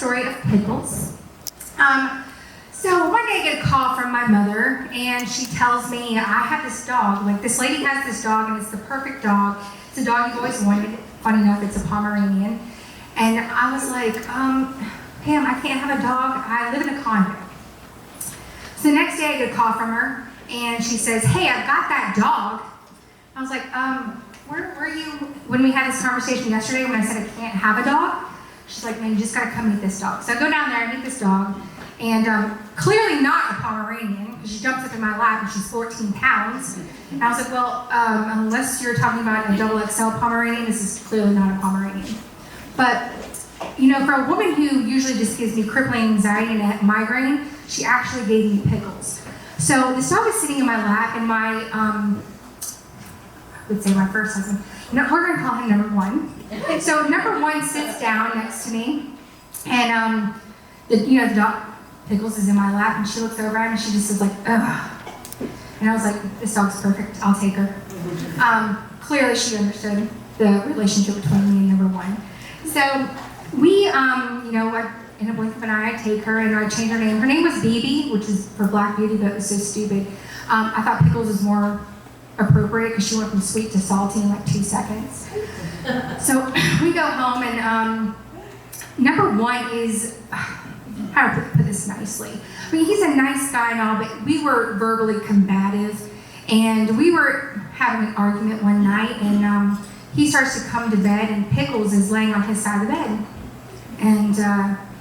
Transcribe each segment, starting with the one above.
story of Pickles. So one day I get a call from my mother, and she tells me, I have this dog. Like, this lady has this dog, and it's the perfect dog. It's a dog you've always wanted. Funny enough, it's a Pomeranian. And I was like, Pam, I can't have a dog. I live in a condo. So the next day I get a call from her, and she says, hey, I've got that dog. I was like, where were you when we had this conversation yesterday when I said I can't have a dog? She's like, man, you just gotta come meet this dog. So I go down there and meet this dog, and clearly not a Pomeranian, because she jumps up in my lap and she's 14 pounds. And I was like, well, unless you're talking about a double XL Pomeranian, this is clearly not a Pomeranian. But, you know, for a woman who usually just gives me crippling anxiety and a migraine, she actually gave me Pickles. So this dog is sitting in my lap, and my, I would say my first husband, no, we're gonna call him number one. So number one sits down next to me, and the dog, Pickles, is in my lap, and she looks over at him, and she just is like, ugh. And I was like, this dog's perfect, I'll take her. Clearly she understood the relationship between me and number one. So we, in a blink of an eye, I take her, and I change her name. Her name was BB, which is for Black Beauty, but it was so stupid. I thought Pickles was more appropriate because she went from sweet to salty in like 2 seconds. So we go home, and number one is, how to put this nicely? I mean, he's a nice guy and all, but we were verbally combative, and we were having an argument one night, and he starts to come to bed, and Pickles is laying on his side of the bed, and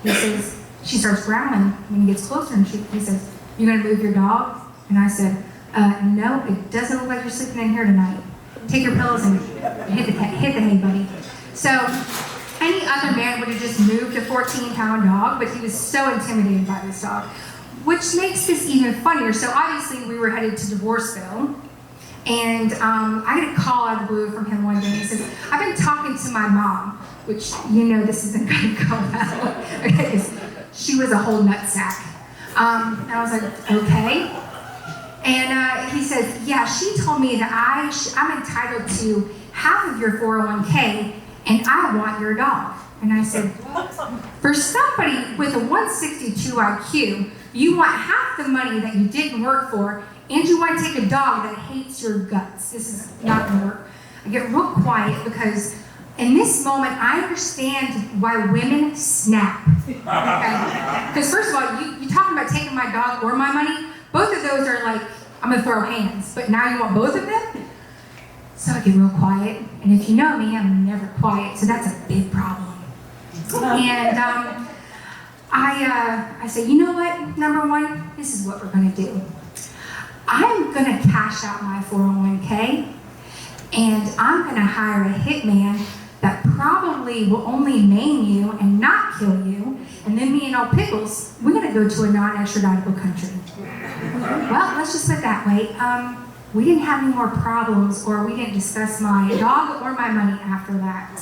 he says, she starts growling when he gets closer, and he says, you gonna move your dog? And I said, no, it doesn't look like you're sleeping in here tonight. Take your pillows and hit the hay, buddy. So any other man would have just moved a 14-pound dog, but he was so intimidated by this dog, which makes this even funnier. So obviously we were headed to Divorceville, and I get a call out of the blue from him one day. He says, I've been talking to my mom, which, you know, this isn't going to go well, because she was a whole nutsack. And I was like, okay. And he says, yeah, she told me that I'm entitled to half of your 401k, and I want your dog. And I said, for somebody with a 162 IQ, you want half the money that you didn't work for, and you want to take a dog that hates your guts. This is not going to work. I get real quiet because in this moment, I understand why women snap. Okay? Because first of all, you talking about taking my dog or my money, both of those are like, I'm gonna throw hands, but now you want both of them? So I get real quiet, and if you know me, I'm never quiet, so that's a big problem. And I say, you know what, number one, this is what we're gonna do. I'm gonna cash out my 401k, and I'm gonna hire a hitman that probably will only maim you and not kill you, and then me and old Pickles, we're gonna go to a non-extraditable country. Well, let's just put it that way. We didn't have any more problems, or we didn't discuss my dog or my money after that.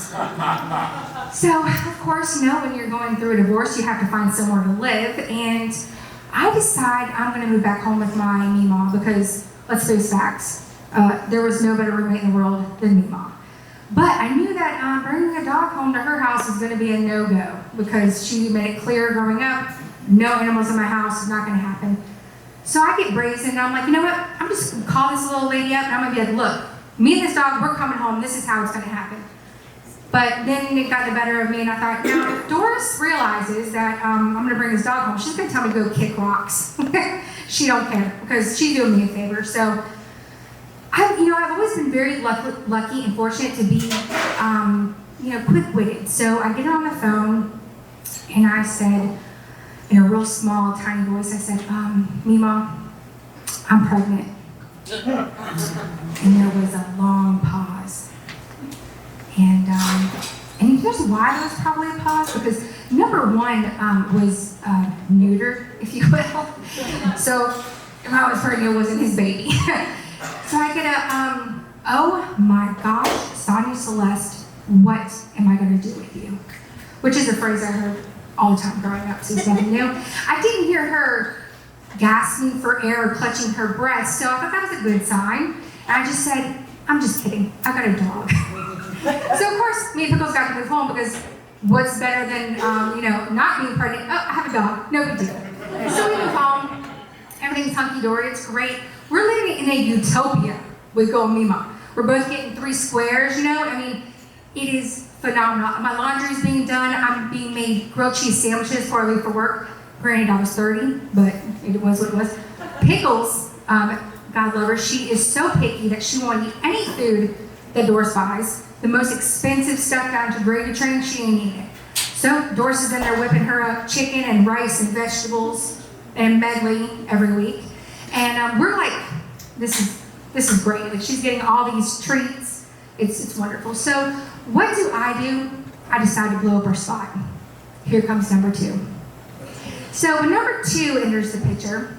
So, of course, you know, when you're going through a divorce, you have to find somewhere to live, and I decide I'm gonna move back home with my Meemaw because, let's face facts, there was no better roommate in the world than Meemaw. But I knew that bringing a dog home to her house was going to be a no-go because she made it clear growing up, no animals in my house is not going to happen. So I get brazen, and I'm like, you know what? I'm just going to call this little lady up, and I'm going to be like, look, me and this dog, we're coming home. This is how it's going to happen. But then it got the better of me, and I thought, now, if Doris realizes that I'm going to bring this dog home, she's going to tell me to go kick rocks. She don't care because she's doing me a favor. So I've always been very lucky and fortunate to be, quick-witted. So I get her on the phone, and I said, in a real small, tiny voice, I said, Meemaw, I'm pregnant. And there was a long pause. And here's why there was probably a pause, because number one was neutered, if you will. So if I was pregnant, it wasn't his baby. So I get oh my gosh, Sonya Celeste, what am I going to do with you? Which is a phrase I heard all the time growing up, so it's nothing new. I didn't hear her gasping for air or clutching her breast, so I thought that was a good sign. And I just said, I'm just kidding, I got a dog. So of course, me and Pickles got to move home because what's better than, not being pregnant. Oh, I have a dog. No big deal. So we move home. Everything's hunky-dory. It's great. We're living in a utopia with Go Mima. We're both getting 3 squares, you know? I mean, it is phenomenal. My laundry's being done. I'm being made grilled cheese sandwiches before I leave for work. Granted, I was 30, but it was what it was. Pickles, God love her, she is so picky that she won't eat any food that Doris buys. The most expensive stuff down to gravy train, she ain't eating it. So Doris is in there whipping her up chicken and rice and vegetables and medley every week. And we're like, this is great. Like, she's getting all these treats. It's wonderful. So what do? I decide to blow up our spot. Here comes number 2. So when number 2 enters the picture,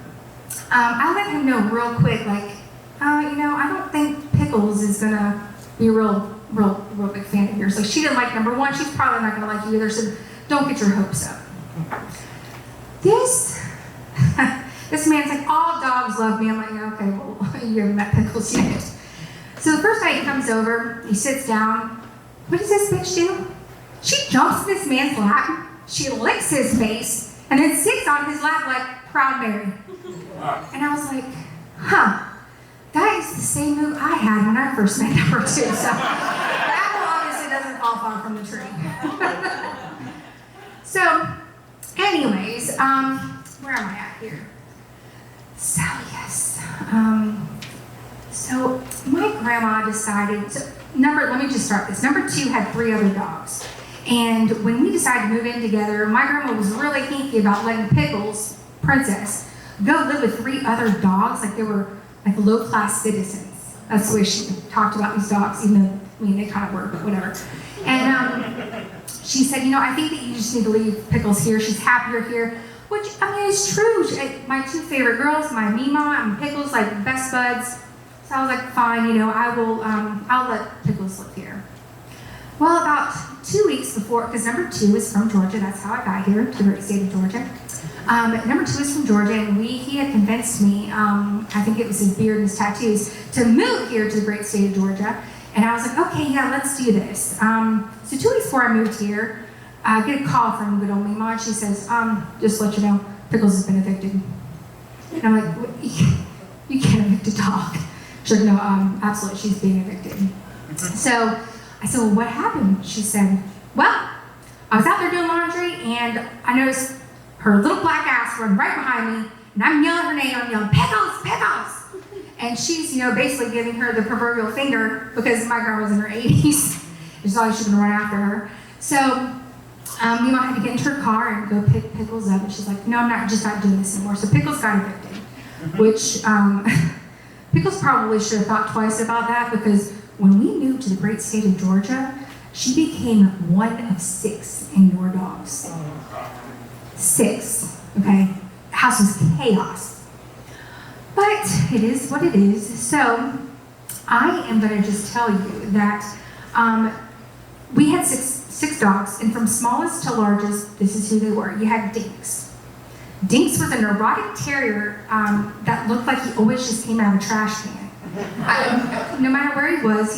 I let him know real quick, like, you know, I don't think Pickles is gonna be a real big fan of yours. Like, she didn't like number 1, she's probably not gonna like you either, so don't get your hopes up. This man's like, all dogs love me. I'm like, okay, well, you haven't met Pickles yet. So the first night he comes over, he sits down. What does this bitch do? She jumps in this man's lap, she licks his face, and then sits on his lap like Proud Mary. And I was like, huh, that is the same move I had when I first met number 2. So that one obviously doesn't fall far from the tree. So, anyways, where am I at here? So yes, so my grandma decided, let me just start this. Number 2 had 3 other dogs. And when we decided to move in together, my grandma was really hinky about letting Pickles, Princess, go live with 3 other dogs, like they were like low-class citizens. That's the way she talked about these dogs, even though, I mean, they kind of were, but whatever. And she said, you know, I think that you just need to leave Pickles here. She's happier here. Which, I mean, it's true. My 2 favorite girls, my Mima and Pickles, like best buds. So I was like, fine, you know, I'll let Pickles live here. Well, about 2 weeks before, because number 2 is from Georgia, that's how I got here to the great state of Georgia. Number 2 is from Georgia, and he had convinced me, I think it was his beard and his tattoos, to move here to the great state of Georgia. And I was like, okay, yeah, let's do this. So 2 weeks before I moved here, I get a call from good old Mima, and she says, just to let you know, Pickles has been evicted. And I'm like, you can't evict a dog. She's like, no, absolutely, she's being evicted. So I said, well, what happened? She said, well, I was out there doing laundry, and I noticed her little black ass run right behind me, and I'm yelling her name, I'm yelling, Pickles, Pickles! And she's, you know, basically giving her the proverbial finger, because my girl was in her 80s, and so she's gonna run after her. So, Mima had to get into her car and go pick Pickles up, and she's like, no, I'm just not doing this anymore. So Pickles got evicted, which Pickles probably should have thought twice about that, because when we moved to the great state of Georgia, she became one of 6 indoor dogs. 6, okay? The house was chaos. But it is what it is. So I am gonna just tell you that we had six dogs, and from smallest to largest, this is who they were. You had Dinks. Dinks was a neurotic terrier that looked like he always just came out of a trash can. No matter where he was,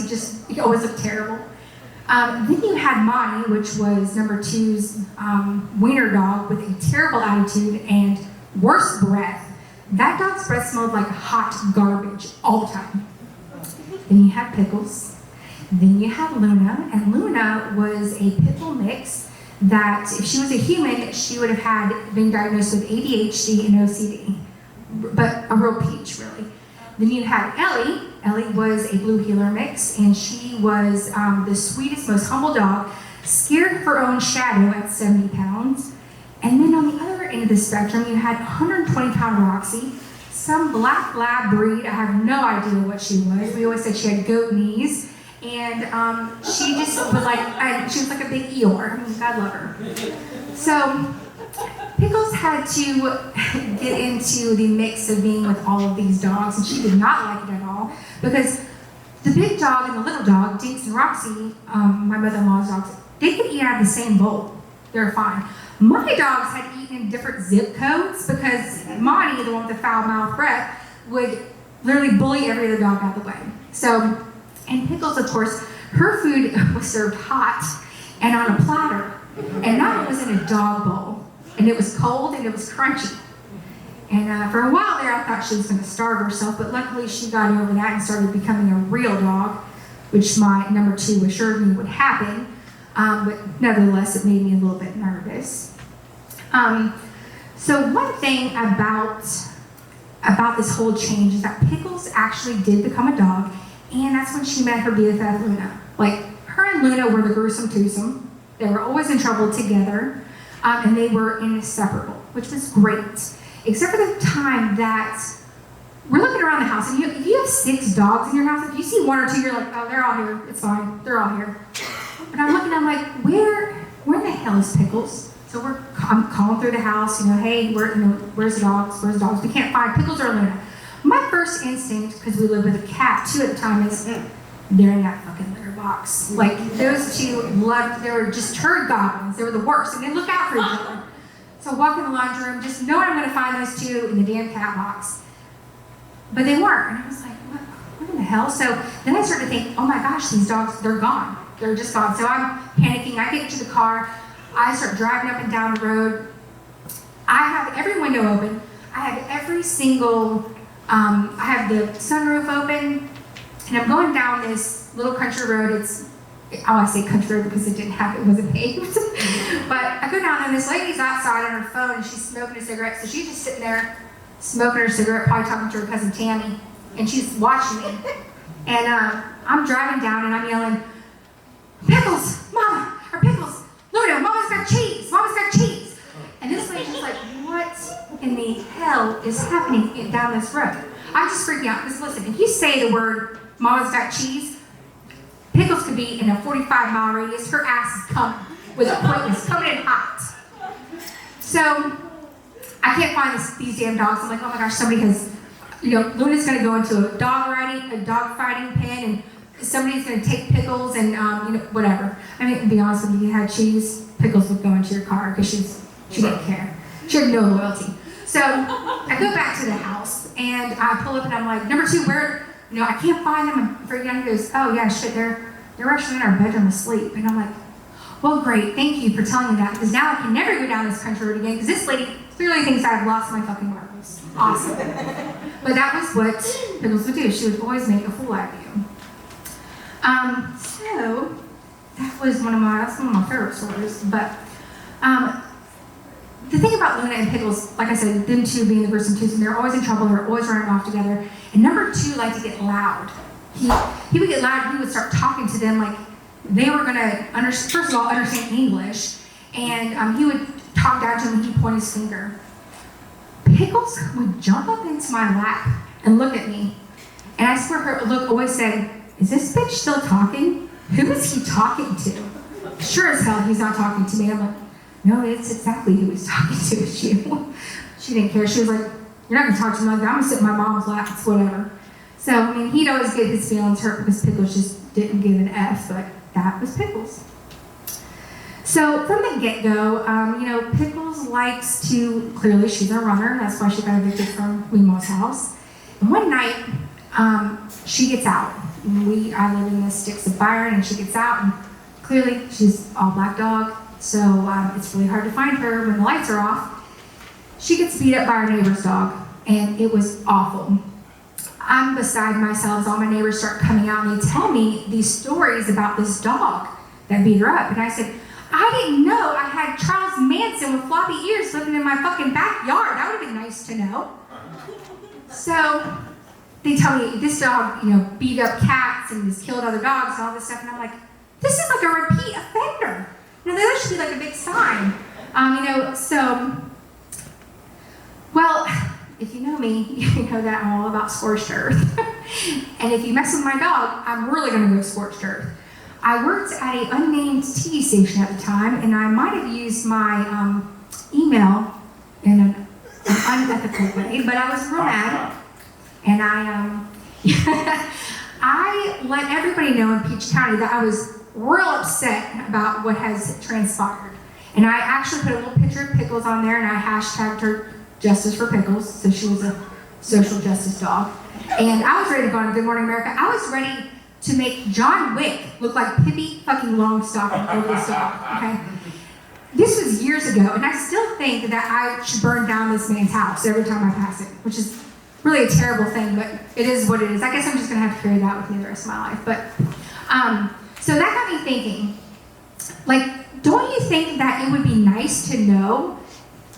he always looked terrible. Then you had Monty, which was number 2's wiener dog with a terrible attitude and worse breath. That dog's breath smelled like hot garbage all the time. Then you had Pickles. Then you had Luna, and Luna was a pit bull mix that if she was a human, she would have been diagnosed with ADHD and OCD, but a real peach, really. Then you had Ellie. Ellie was a blue heeler mix, and she was the sweetest, most humble dog, scared of her own shadow at 70 pounds. And then on the other end of the spectrum, you had 120-pound Roxy, some black lab breed. I have no idea what she was. We always said she had goat knees. And she just was like, she was like a big Eeyore. I mean, God love her. So Pickles had to get into the mix of being with all of these dogs, and she did not like it at all, because the big dog and the little dog, Dinks and Roxy, my mother-in-law's dogs, they could eat out of the same bowl. They're fine. My dogs had eaten in different zip codes, because Monty, the one with the foul mouth breath, would literally bully every other dog out of the way. So, and Pickles, of course, her food was served hot and on a platter. And not only was in a dog bowl, and it was cold and it was crunchy. And for a while there, I thought she was going to starve herself, but luckily she got over that and started becoming a real dog, which my number 2 assured me would happen. But nevertheless, it made me a little bit nervous. So one thing about this whole change is that Pickles actually did become a dog, and that's when she met her BFF Luna. Like, her and Luna were the gruesome twosome. They were always in trouble together, and they were inseparable, which was great. Except for the time that we're looking around the house, and if you have 6 dogs in your house, if you see 1 or 2, you're like, oh, they're all here, it's fine, they're all here. But I'm looking, I'm like, where the hell is Pickles? So I'm calling through the house, hey, where's the dogs? Where's the dogs? We can't find Pickles or Luna. My first instinct, because we lived with a cat too at the time, is they're in that fucking litter box. Like, those 2 they were just turd goblins. They were the worst, and they look out for each other. So I walk in the laundry room, just knowing I'm going to find those 2 in the damn cat box. But they weren't, and I was like, what in the hell? So then I started to think, oh my gosh, these dogs, they're gone. They're just gone. So I'm panicking. I get into the car. I start driving up and down the road. I have every window open. I have every single, I have the sunroof open, and I'm going down this little country road. I say country road because it wasn't paved. But I go down and this lady's outside on her phone and she's smoking a cigarette. So she's just sitting there smoking her cigarette, probably talking to her cousin Tammy, and she's watching me. And I'm driving down and I'm yelling, Pickles, Mama, or Pickles, Luna, Mama's got cheese, Mama's got cheese. And this lady's just like, what in the hell is happening down this road? I'm just freaking out, because listen, if you say the word, Mama's got cheese, Pickles could be in a 45-mile radius, her ass is coming with a quickness, coming in hot. So, I can't find these damn dogs. I'm like, oh my gosh, somebody has, Luna's gonna go into a dog fighting pen, and somebody's gonna take Pickles and, whatever. I mean, to be honest with you, if you had cheese, Pickles would go into your car because she didn't care. She had no loyalty. So, I go back to the house, and I pull up and I'm like, number 2, where, I can't find them. I'm freaking out. He goes, oh yeah, shit, they're actually in our bedroom asleep. And I'm like, well, great, thank you for telling me that, because now I can never go down this country road again, because this lady clearly thinks I've lost my fucking marbles. Awesome. But that was what Pickles would do. She would always make a fool out of you. So that was one of my favorite stories. But the thing about Luna and Pickles, like I said, them 2 being the gruesome twosome, they're always in trouble. They're always running off together. And number 2 liked to get loud. He would get loud. He would start talking to them like they were gonna first of all understand English, and he would talk down to them and he'd point his finger. Pickles would jump up into my lap and look at me, and I swear her look always said, "Is this bitch still talking? Who is he talking to?" Sure as hell, he's not talking to me. I'm like, no, it's exactly who he's talking to. It's you. She didn't care. She was like, you're not gonna talk to me like that. I'm gonna sit in my mom's lap. It's whatever. So I mean, he'd always get his feelings hurt because Pickles just didn't give an F, but that was Pickles. So from the get-go, Pickles likes to, clearly she's a runner, that's why she got evicted from Weemo's house. And one night, she gets out. I live in the sticks of Byron, and she gets out, and clearly she's all black dog, so it's really hard to find her when the lights are off. She gets beat up by our neighbor's dog, and it was awful. I'm beside myself as all my neighbors start coming out and they tell me these stories about this dog that beat her up. And I said, I didn't know I had Charles Manson with floppy ears living in my fucking backyard. That would have been nice to know. So they tell me this dog, beat up cats and has killed other dogs and all this stuff. And I'm like, this is like a repeat offender. That should be like a big sign. Well, if you know me, you know that I'm all about scorched earth. And if you mess with my dog, I'm really going to go scorched earth. I worked at an unnamed TV station at the time, and I might have used my email in an unethical way, but I was real mad. And I let everybody know in Peach County that I was real upset about what has transpired. And I actually put a little picture of Pickles on there, and I hashtagged her Justice for Pickles, so she was a social justice dog. And I was ready to go on Good Morning America. I was ready to make John Wick look like Pippi fucking Longstocking over this dog, okay? this was years ago, and I still think that I should burn down this man's house every time I pass it, which is really a terrible thing, but it is what it is. I guess I'm just gonna have to carry that with me the rest of my life. But so that got me thinking, like, don't you think that it would be nice to know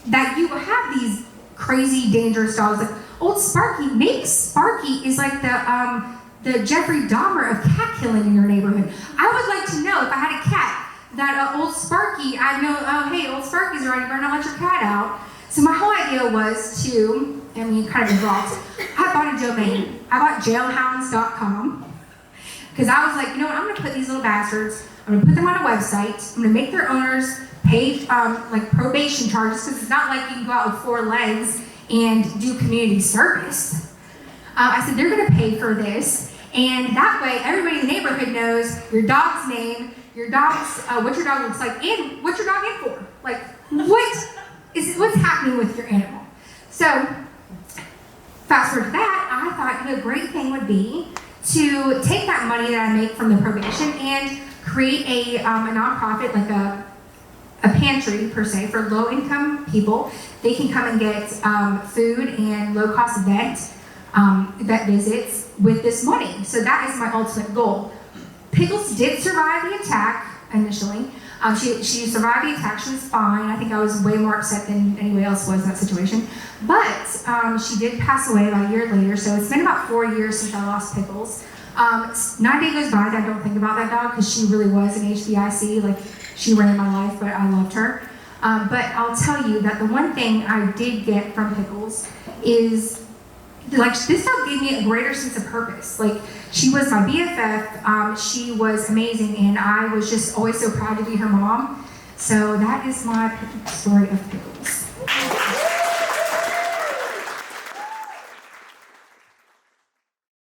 that you have these crazy, dangerous dogs? Like old Sparky, maybe Sparky is like the Jeffrey Dahmer of cat killing in your neighborhood. I would like to know, if I had a cat, that old Sparky, I'd know, oh, hey, old Sparky's around, you better not let your cat out. So my whole idea was to, I mean, kind of evolved. I bought a domain. I bought jailhounds.com because I was like, you know what, I'm going to put these little bastards, I'm going to put them on a website, I'm going to make their owners pay like probation charges, because it's not like you can go out with 4 legs and do community service. I said, they're going to pay for this, and that way everybody in the neighborhood knows your dog's name, your dog's, what your dog looks like, and what your dog in for. Like, what's happening with your animal. So, fast forward to that, I thought a great thing would be to take that money that I make from the probation and create a nonprofit, like a pantry per se for low-income people. They can come and get food and low-cost vet visits with this money. So that is my ultimate goal. Pickles did survive the attack initially. She survived the attack. She was fine. I think I was way more upset than anybody else was in that situation. But she did pass away about a year later. So it's been about 4 years since I lost Pickles. Not a day goes by that I don't think about that dog, because she really was an HBIC. Like, she ran my life, but I loved her. But I'll tell you that the one thing I did get from Pickles is, like, this dog gave me a greater sense of purpose. Like, she was my BFF, she was amazing, and I was just always so proud to be her mom. So that is my story of